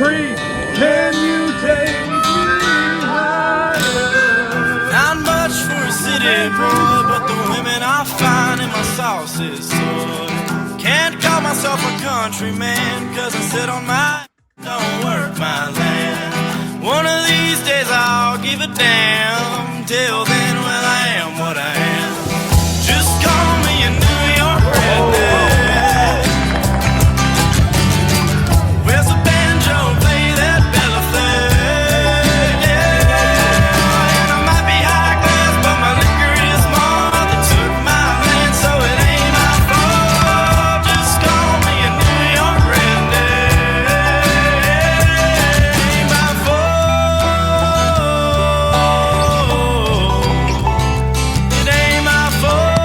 Creek, can you take me higher? Not much for a city boy, but the women I find in my sauce is soy. Can't call myself a countryman, cause I sit on my don't work my land. One of these days I'll give a damn. Till then, well, I am what I am. Just call me a New York redneck. Where's the banjo? Play that Bella Flag. Yeah. And I might be high class, but my liquor is more. They took my land, so it ain't my fault. Just call me a New York redneck. Ain't my fault. It ain't my fault.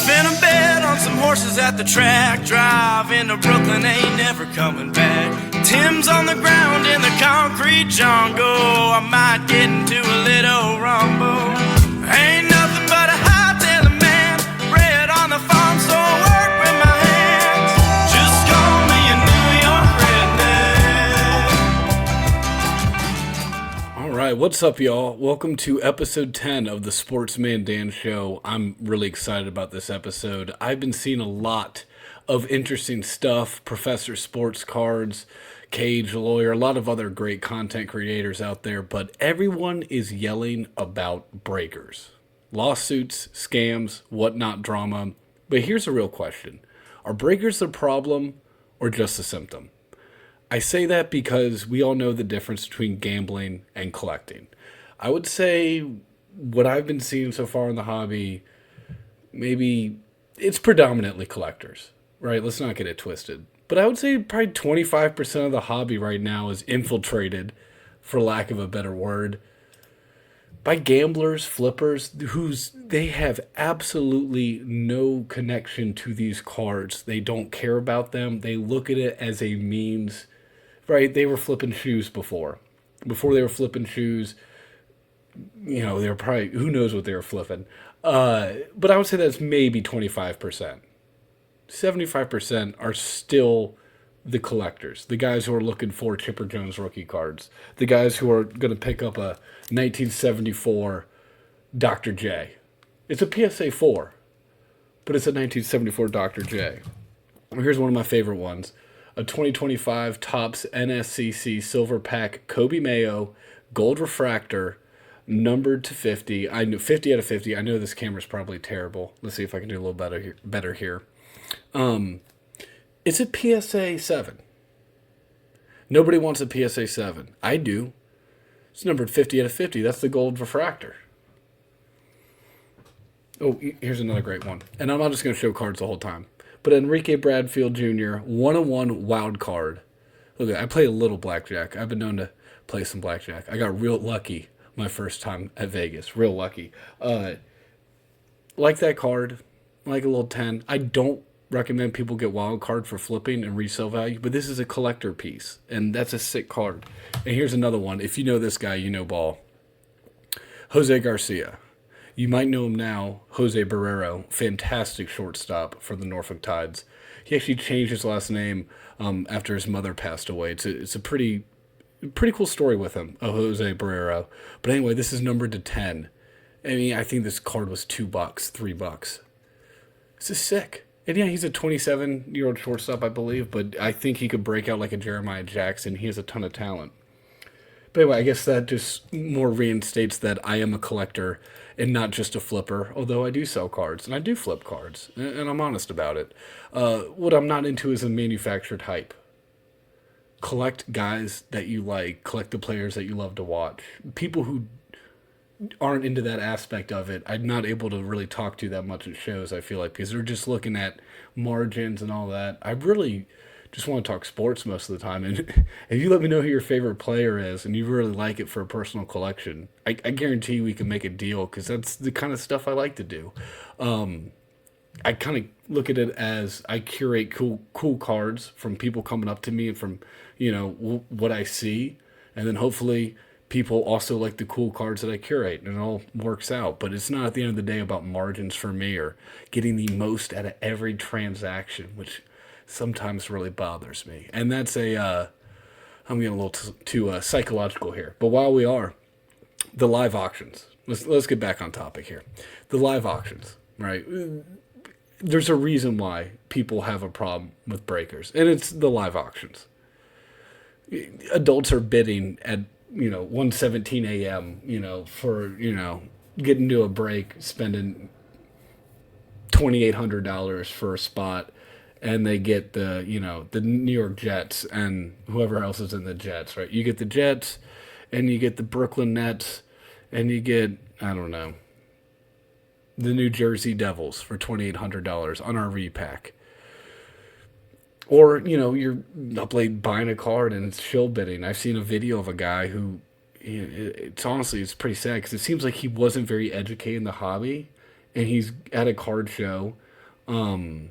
Finna bet on some horses at the track. Drive into Brooklyn, ain't never coming back. Tim's on the ground in the concrete jungle. I might get into a little rumble. Ain't nothing but a high-tailing man. Bred on the farm, so I work with my hands. Just call me a New York redneck. All right, what's up, y'all? Welcome to episode 10 of the Sportsman Dan Show. I'm really excited about this episode. I've been seeing a lot of interesting stuff. Professor Sports Cards, Cage Lawyer, a lot of other great content creators out there, but everyone is yelling about breakers. Lawsuits, scams, whatnot drama. But here's a real question. Are breakers the problem or just a symptom? I say that because we all know the difference between gambling and collecting. I would say what I've been seeing so far in the hobby, maybe it's predominantly collectors, right? Let's not get it twisted. But I would say probably 25% of the hobby right now is infiltrated, for lack of a better word, by gamblers, flippers, they have absolutely no connection to these cards. They don't care about them. They look at it as a means, right? They were flipping shoes before. Before they were flipping shoes, they were probably, who knows what they were flipping. But I would say that's maybe 25%. 75% are still the collectors, the guys who are looking for Chipper Jones rookie cards, the guys who are going to pick up a 1974 Dr. J. It's a PSA 4, but it's a 1974 Dr. J. Here's one of my favorite ones. A 2025 Topps NSCC Silver Pack Kobe Mayo Gold Refractor, numbered to 50. I knew 50 out of 50. I know this camera's probably terrible. Let's see if I can do a little better here. It's a PSA 7. Nobody wants a PSA 7. I do. It's numbered 50 out of 50. That's the gold refractor. Oh, here's another great one. And I'm not just going to show cards the whole time. But Enrique Bradfield Jr., 101 wild card. Look, I play a little blackjack. I've been known to play some blackjack. I got real lucky my first time at Vegas. Real lucky. Like that card. Like a little 10. I don't recommend people get wild card for flipping and resale value, but this is a collector piece, and that's a sick card. And here's another one. If you know this guy, you know ball. Jose Garcia. You might know him now, Jose Barrero, fantastic shortstop for the Norfolk Tides. He actually changed his last name after his mother passed away. It's a pretty cool story with him, Jose Barrero. But anyway, this is numbered to 10. I mean, I think this card was $2, $3. This is sick. And yeah, he's a 27-year-old shortstop, I believe, but I think he could break out like a Jeremiah Jackson. He has a ton of talent. But anyway, I guess that just more reinstates that I am a collector and not just a flipper, although I do sell cards, and I do flip cards, and I'm honest about it. What I'm not into is a manufactured hype. Collect guys that you like, collect the players that you love to watch. People who aren't into that aspect of it, I'm not able to really talk to that much at shows, I feel like, because they're just looking at margins and all that. I really just want to talk sports most of the time, and if you let me know who your favorite player is and you really like it for a personal collection, I guarantee we can make a deal, because that's the kind of stuff I like to do. I kind of look at it as I curate cool cards from people coming up to me and from what I see, and then hopefully People also like the cool cards that I curate, and it all works out. But it's not at the end of the day about margins for me or getting the most out of every transaction, which sometimes really bothers me. And that's I'm getting a little too psychological here. But while we are, the live auctions. Let's get back on topic here. The live auctions, right? There's a reason why people have a problem with breakers, and it's the live auctions. Adults are bidding at 1:17 a.m. For getting into a break, spending $2,800 for a spot, and they get the New York Jets and whoever else is in the Jets, right? You get the Jets, and you get the Brooklyn Nets, and you get, I don't know, the New Jersey Devils for $2,800 on RV pack. Or, you're up late buying a card and it's shill bidding. I've seen a video of a guy who, it's pretty sad because it seems like he wasn't very educated in the hobby, and he's at a card show. It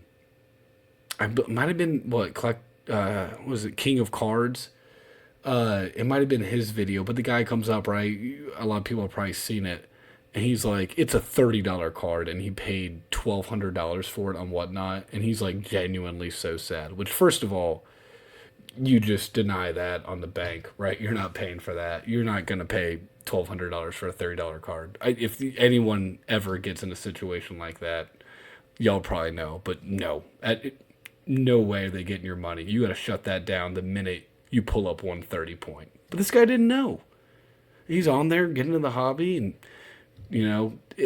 might have been, was it King of Cards? It might have been his video, but the guy comes up, right? A lot of people have probably seen it. And he's like, it's a $30 card, and he paid $1,200 for it on Whatnot. And he's like genuinely so sad. Which, first of all, you just deny that on the bank, right? You're not paying for that. You're not going to pay $1,200 for a $30 card. If anyone ever gets in a situation like that, y'all probably know. But no, no way are they getting your money. You got to shut that down the minute you pull up 130 point. But this guy didn't know. He's on there getting into the hobby, and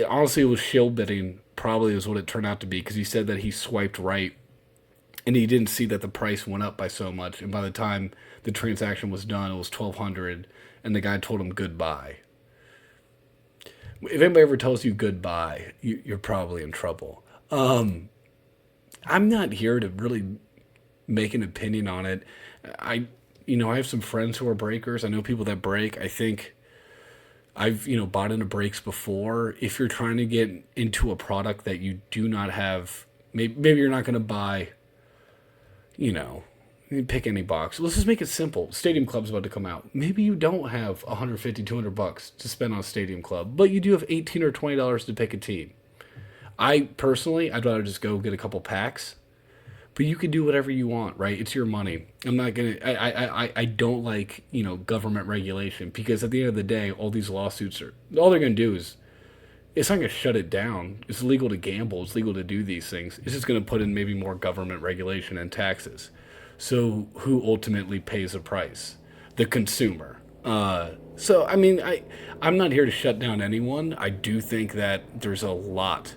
honestly, it was shill bidding, probably is what it turned out to be, because he said that he swiped right and he didn't see that the price went up by so much. And by the time the transaction was done, it was $1,200, and the guy told him goodbye. If anybody ever tells you goodbye, you're probably in trouble. I'm not here to really make an opinion on it. I have some friends who are breakers. I know people that break. I think I've, bought into breaks before. If you're trying to get into a product that you do not have, maybe you're not going to buy, pick any box. Let's just make it simple. Stadium Club's about to come out. Maybe you don't have $150, $200 to spend on Stadium Club, but you do have $18 or $20 to pick a team. I'd rather just go get a couple packs. But you can do whatever you want, right? It's your money. I'm not gonna. I don't like government regulation, because at the end of the day, all these lawsuits all they're gonna do is, it's not gonna shut it down. It's legal to gamble. It's legal to do these things. It's just gonna put in maybe more government regulation and taxes. So who ultimately pays the price? The consumer. I'm not here to shut down anyone. I do think that there's a lot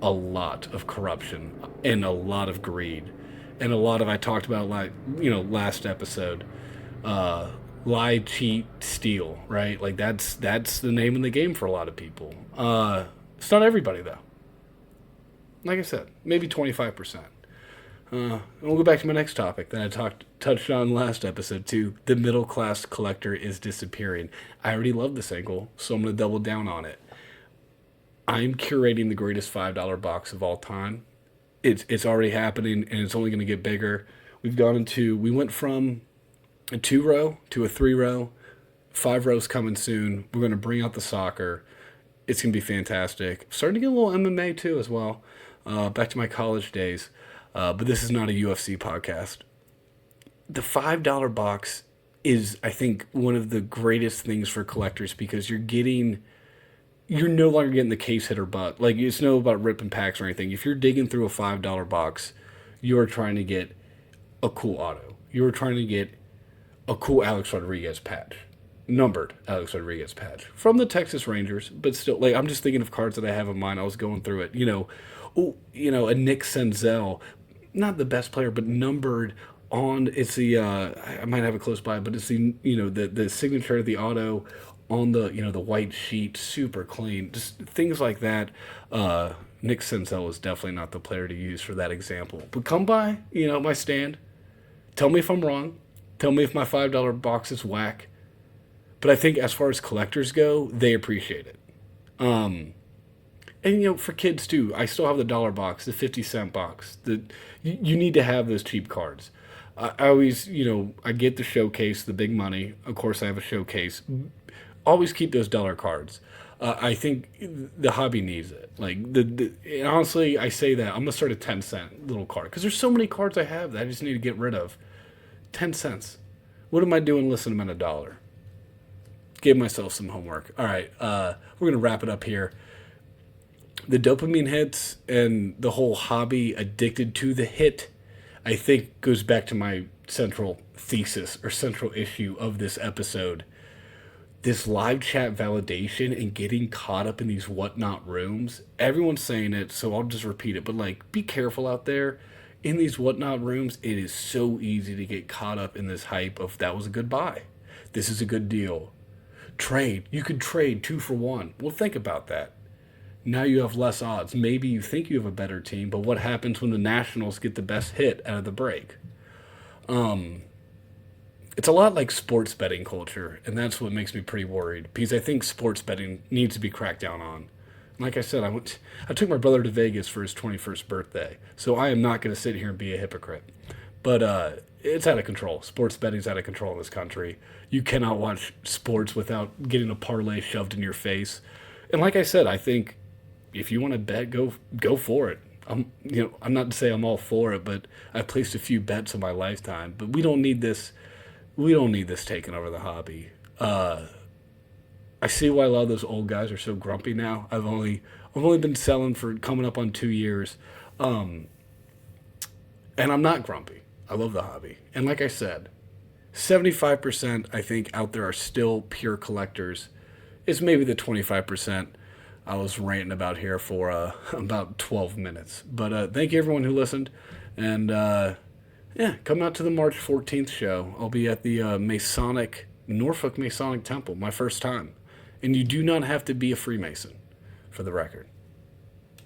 of corruption and a lot of greed and a lot of, I talked about last episode, lie, cheat, steal, right? Like that's the name of the game for a lot of people. It's not everybody though. Like I said, maybe 25%. And we'll go back to my next topic that I touched on last episode too. The middle class collector is disappearing. I already love this angle, so I'm going to double down on it. I'm curating the greatest $5 box of all time. It's already happening, and it's only going to get bigger. We went from a 2-row to a 3-row. 5 rows coming soon. We're going to bring out the soccer. It's going to be fantastic. Starting to get a little MMA too as well. Back to my college days. But this is not a UFC podcast. The $5 box is, I think, one of the greatest things for collectors, because you're no longer getting the case hitter butt. Like, it's no about ripping packs or anything. If you're digging through a $5 box, you're trying to get a cool auto. You're trying to get a cool Alex Rodriguez patch. Numbered Alex Rodriguez patch. From the Texas Rangers, but still, like, I'm just thinking of cards that I have in mind. I was going through it. A Nick Senzel. Not the best player, but numbered on, it's the, I might have it close by, but it's the signature of the auto on the the white sheet, super clean, just things like that. Nick Senzel is definitely not the player to use for that example. But come by, my stand. Tell me if I'm wrong. Tell me if my $5 box is whack. But I think as far as collectors go, they appreciate it. And for kids too, I still have the dollar box, the 50-cent box. You need to have those cheap cards. I always, I get the showcase, the big money. Of course, I have a showcase. Always keep those dollar cards. I think the hobby needs it. Like and honestly, I say that I'm gonna start a 10-cent little card because there's so many cards I have that I just need to get rid of. 10 cents. What am I doing listing them at $1? Give myself some homework. All right, we're gonna wrap it up here. The dopamine hits and the whole hobby addicted to the hit, I think goes back to my central thesis or central issue of this episode. This live chat validation and getting caught up in these whatnot rooms. Everyone's saying it, so I'll just repeat it. But like, be careful out there. In these whatnot rooms, it is so easy to get caught up in this hype of that was a good buy. This is a good deal. Trade. You could trade 2 for 1. Well, think about that. Now you have less odds. Maybe you think you have a better team, but what happens when the Nationals get the best hit out of the break? It's a lot like sports betting culture, and that's what makes me pretty worried because I think sports betting needs to be cracked down on. Like I said, I took my brother to Vegas for his 21st birthday, so I am not going to sit here and be a hypocrite. But it's out of control. Sports betting's out of control in this country. You cannot watch sports without getting a parlay shoved in your face. And like I said, I think if you want to bet, go for it. I'm not to say I'm all for it, but I've placed a few bets in my lifetime. But we don't need this. We don't need this taking over the hobby. I see why a lot of those old guys are so grumpy now. I've only been selling for coming up on 2 years, and I'm not grumpy. I love the hobby, and like I said, 75% I think out there are still pure collectors. It's maybe the 25% I was ranting about here for about 12 minutes. But thank you everyone who listened, and yeah, come out to the March 14th show. I'll be at the Norfolk Masonic Temple, my first time. And you do not have to be a Freemason, for the record.